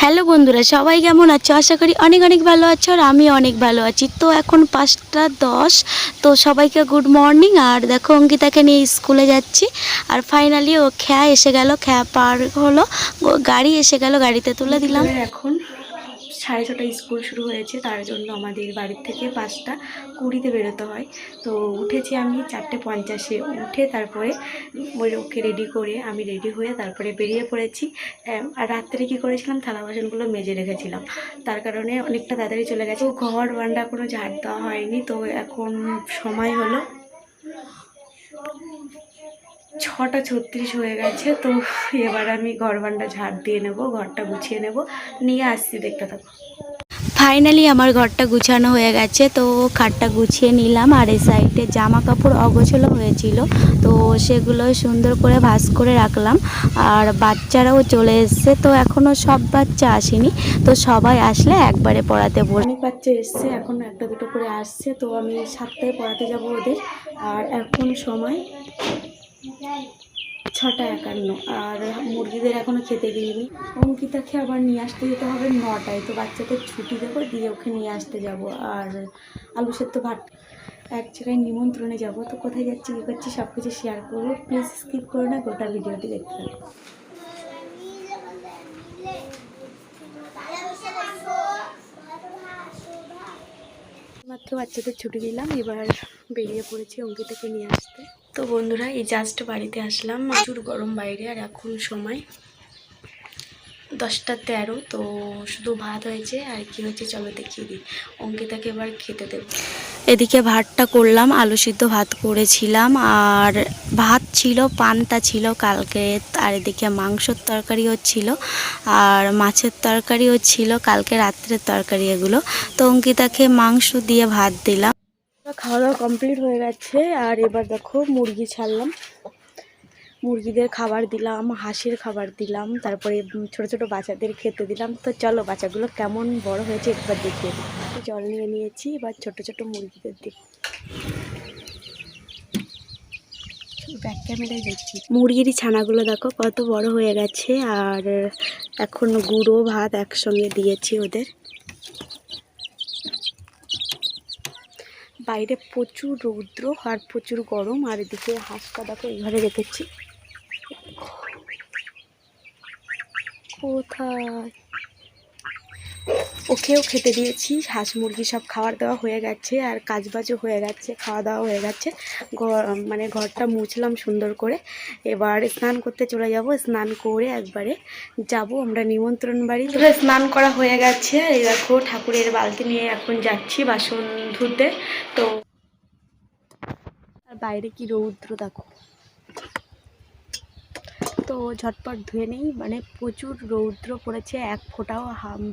Hello বন্ধুরা, সবাই কেমন আছো? আশা করি অনেক অনেক ভালো আছো আর আমি অনেক ভালো আছি। তো এখন 5টা 10। তো সবাইকে গুড মর্নিং। আর দেখো অঙ্কিতাকে নিয়ে স্কুলে যাচ্ছি। আর ফাইনালি ও খেয়া এসে গেল, খেয়া পার হলো, গাড়ি এসে গেল, গাড়িতে তুলে দিলাম। এখন 6:30 স্কুল শুরু হয়েছে, তার জন্য আমাদের বাড়ির থেকে 5টা 20-তে বেরোতে হয়। তো উঠেছি আমি 4:50-এ, উঠে তারপরে ওকে রেডি করে আমি রেডি হয়ে তারপরে বেরিয়ে পড়েছি। আর রাত্রে কী করেছিলাম, থালা বাসনগুলো মেজে রেখেছিলাম, তার কারণে অনেকটা তাড়াতাড়ি চলে গেছে। ঘর বারান্দা কোনো ঝাড় দেওয়া হয়নি। তো এখন সময় হলো 6:36 হয়ে গেছে। তো এবার আমি ঘর বারান্দা ঝাড় দিয়ে নেব, ঘরটা গুছিয়ে নেব, নিয়ে আসছি, দেখতে থাকো। ফাইনালি আমার ঘরটা গুছানো হয়ে গেছে। তো খাটটা গুছিয়ে নিলাম। আর এই সাইডে জামা কাপড় অগোছালো হয়েছিল, তো সেগুলো সুন্দর করে ভাঁজ করে রাখলাম। আর বাচ্চারাও চলে এসছে, তো এখনও সব বাচ্চা আসেনি, তো সবাই আসলে একবারে পড়াতে বলি। অনেক বাচ্চা এসছে, এখন একটা দুটো করে আসছে। তো আমি 7টায় পড়াতে যাব ওদের। আর এখন সময় 6:51। আর মুরগিদের এখনও খেতে দিইনি। অঙ্কিতাকে আবার নিয়ে আসতে যেতে হবে 9টায়। তো বাচ্চাদের ছুটি দেবো, দিয়ে ওকে নিয়ে আসতে যাব। আর আলু সেদ্ধ ভাত, এক জায়গায় নিমন্ত্রণে যাব। তো কোথায় যাচ্ছি, কী করছি, সব কিছু শেয়ার করবো। প্লিজ স্কিপ করো না, গোটা ভিডিওটি দেখতে থাকো। মাত্র বাচ্চাদের ছুটি দিলাম, এবার বেরিয়ে পড়েছি অঙ্কিতাকে নিয়ে আসতে। তো বন্ধুরা, এই জাস্ট বাড়িতে আসলাম, প্রচুর গরম বাইরে। আর এখন সময় 10:13। তো শুধু ভাত হয়েছে, আর কি হয়েছে চলো দেখিয়ে দিই। অঙ্কিতাকে এবার খেতে দেব। এদিকে ভাতটা করলাম, আলু সিদ্ধ ভাত করেছিলাম। আর ভাত ছিল, পান্তা ছিল কালকে। আর এদিকে মাংসর তরকারিও ছিল, আর মাছের তরকারিও ছিল, কালকে রাত্রের তরকারি এগুলো। তো অঙ্কিতাকে মাংস দিয়ে ভাত দিলাম। খাওয়া দাওয়া কমপ্লিট হয়ে গেছে। আর এবার দেখো মুরগি ছাড়লাম, মুরগিদের খাবার দিলাম, হাঁসের খাবার দিলাম, তারপরে ছোট ছোট বাচ্চাদের খেতে দিলাম। তো চলো বাচ্চাগুলো কেমন বড় হয়েছে একবার দেখিয়ে দিই। জল নিয়ে নিয়েছি, এবার ছোট ছোট মুরগিদের দিই। ব্যাক ক্যামেরায় দেখছি মুরগির ছানাগুলো দেখো কত বড় হয়ে গেছে। আর এখন গুঁড়ো ভাত একসঙ্গে দিয়েছি ওদের। বাইরে প্রচুর রৌদ্র আর প্রচুর গরম। আর এদিকে হাঁসটা দেখো এই ঘরে রেখেছি। কোথায়, ওকেও খেতে দিয়েছি। হাঁস মুরগি সব খাবার দেওয়া হয়ে গেছে, আর কাজবাজও হয়ে গেছে, খাওয়া দাওয়া হয়ে গেছে। মানে ঘরটা মুছলাম সুন্দর করে। এবার স্নান করতে চলে যাব, স্নান করে একবারে যাব আমরা নিমন্ত্রণ বাড়ি। তো স্নান করা হয়ে গেছে, এই দেখো ঠাকুরের বালতি নিয়ে এখন যাচ্ছি বাসন ধুতে। তো আর বাইরে কি রৌদ্র দেখো, তো ঝটপট ধুয়ে নেই। মানে প্রচুর রৌদ্র পড়েছে, এক ফোঁটাও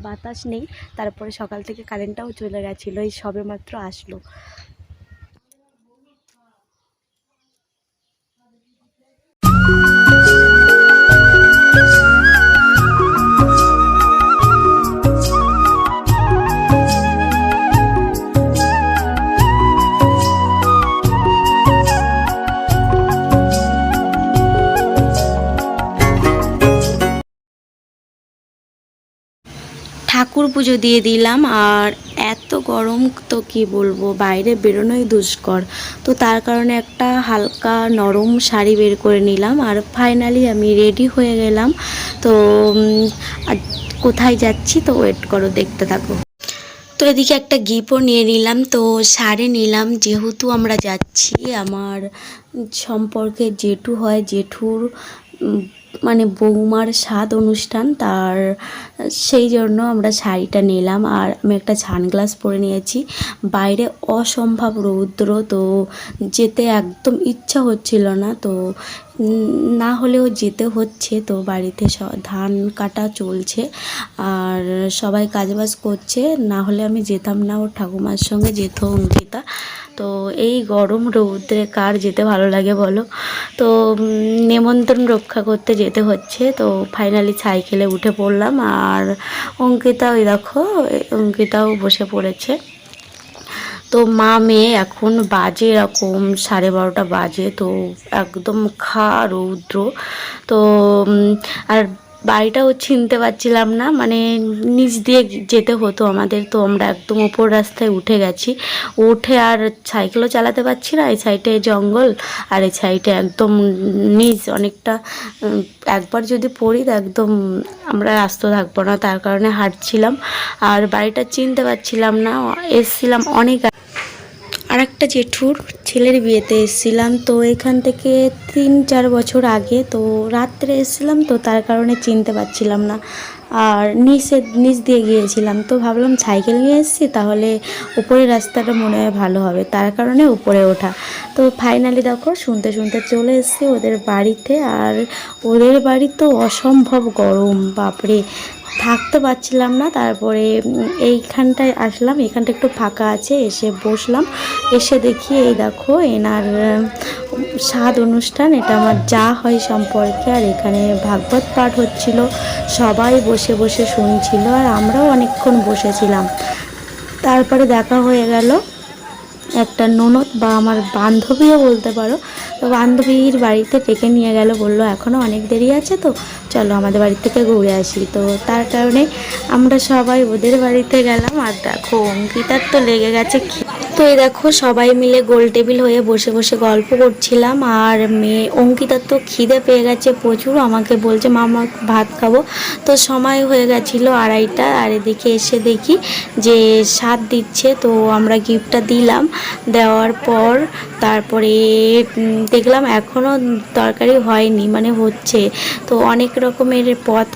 বাতাস নেই। তারপরে সকাল থেকে কারেন্টটাও চলে গেছিলো, এই সবে মাত্র আসলো। ঠাকুর পুজো দিয়ে দিলাম। আর এত গরম, তো কি বলবো, বাইরে বেরোনোই দুষ্কর। তো তার কারণে একটা হালকা নরম শাড়ি বের করে নিলাম। আর ফাইনালি আমি রেডি হয়ে গেলাম। তো কোথায় যাচ্ছি তো ওয়েট করো, দেখতে থাকো। তো এদিকে একটা গিফটও নিয়ে নিলাম, তো শাড়ি নিলাম, যেহেতু আমরা যাচ্ছি আমার সম্পর্কে জেঠু হয়, জেঠুর মানে বৌমার স্বাদ অনুষ্ঠান, তার সেই জন্য আমরা শাড়িটা নিলাম। আর আমি একটা সানগ্লাস পরে নিয়েছি। বাইরে অসম্ভব রৌদ্র, তো যেতে একদম ইচ্ছা হচ্ছিল না, তো না হলেও যেতে হচ্ছে। তো বাড়িতে ধান কাটা চলছে, আর সবাই কাজবাজ করছে, না হলে আমি যেতাম না। ওর ঠাকুমার সঙ্গে যেত অঙ্কিতা। তো এই গরম রৌদ্রে কার যেতে ভালো লাগে বলো। তো নিমন্ত্রণ রক্ষা করতে যেতে হচ্ছে। তো ফাইনালি সাইকেলে উঠে পড়লাম। আর অঙ্কিতা, ওই দেখো অঙ্কিতাও বসে পড়েছে। তো মা মেয়ে এখন বাজে এরকম 12:30 বাজে। তো একদম রৌদ্র। তো আর বাড়িটাও চিনতে পারছিলাম না, মানে নিচ দিয়ে যেতে হতো আমাদের। তো আমরা একদম ওপর রাস্তায় উঠে গেছি, উঠে আর সাইকেলও চালাতে পারছি না। এই সাইডে জঙ্গল আর এই সাইডে একদম নিচ অনেকটা, একবার যদি পড়ি তো একদম আমরা রাস্তা থাকবো না, তার কারণে হাঁটছিলাম। আর বাড়িটা চিনতে পারছিলাম না, এসছিলাম অনেক আর একটা জেঠুর ছেলের বিয়েতে এসেছিলাম। তো এখান থেকে 3-4 বছর আগে, তো রাত্রে এসেছিলাম, তো তার কারণে চিনতে পারছিলাম না। আর নিচ দিয়ে গিয়েছিলাম, তো ভাবলাম সাইকেল নিয়ে এসেছি, তাহলে উপরের রাস্তাটা মনে হয় ভালো হবে, তার কারণে উপরে ওঠা। তো ফাইনালি দেখো শুনতে শুনতে চলে এসেছি ওদের বাড়িতে। আর ওদের বাড়ি তো অসম্ভব গরম, বাপরে থাকতে পারছিলাম না। তারপরে এইখানটায় আসলাম, এখানটা একটু ফাঁকা আছে, এসে বসলাম। এসে দেখি এই দেখো এনার স্বাদ অনুষ্ঠান, এটা আমার যা হয় সম্পর্কে। আর এখানে ভাগবত পাঠ হচ্ছিল, সবাই বসে বসে শুনছিল, আর আমরাও অনেকক্ষণ বসেছিলাম। তারপরে দেখা হয়ে গেল একটা ননদ বা আমার বান্ধবীও বলতে পারো। তো বান্ধবীর বাড়িতে ডেকে নিয়ে গেল, বললো এখনও অনেক দেরি আছে, তো চলো আমাদের বাড়ি থেকে ঘুরে আসি। তো তার কারণে আমরা সবাই ওদের বাড়িতে গেলাম। আর দেখো অঙ্কিতার তো লেগে গেছে। তো এই দেখো সবাই মিলে গোল টেবিল হয়ে বসে বসে গল্প করছিলাম। আর মেয়ে অঙ্কিতার তো খিদে পেয়ে গেছে প্রচুর, আমাকে বলছে মামা ভাত খাবো। তো সময় হয়ে গেছিলো 2:30, আর এদিকে এসে দেখি যে স্বাদ দিচ্ছে, তো আমরা গিফটটা দিলাম। দেওয়ার পর তারপরে দেখলাম এখনও তরকারি হয়নি, মানে হচ্ছে। তো অনেক রকমের পদ,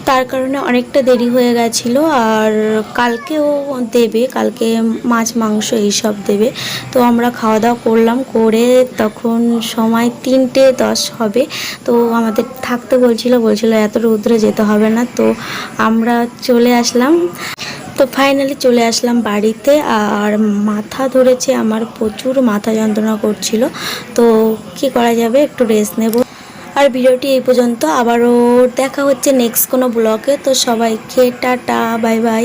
তার কারণে অনেকটা দেরি হয়ে গেছিলো। আর কালকেও দেবে, কালকে মাছ মাংস এইসব দেবে। তো আমরা খাওয়া দাওয়া করলাম, করে তখন সময় 3:10 হবে। তো আমাদের থাকতে বলছিল এত রৌদ্রে যেতে হবে না। তো আমরা চলে আসলাম। তো ফাইনালি চলে আসলাম বাড়িতে। আর মাথা ধরেছে আমার, প্রচুর মাথা যন্ত্রণা করছিল। তো কি করা যাবে, একটু রেস্ট নেব। আর ভিডিওটি এই পর্যন্ত, আবারও দেখা হচ্ছে নেক্সট কোনো ব্লগে। তো সবাইকে টাটা, বাই বাই।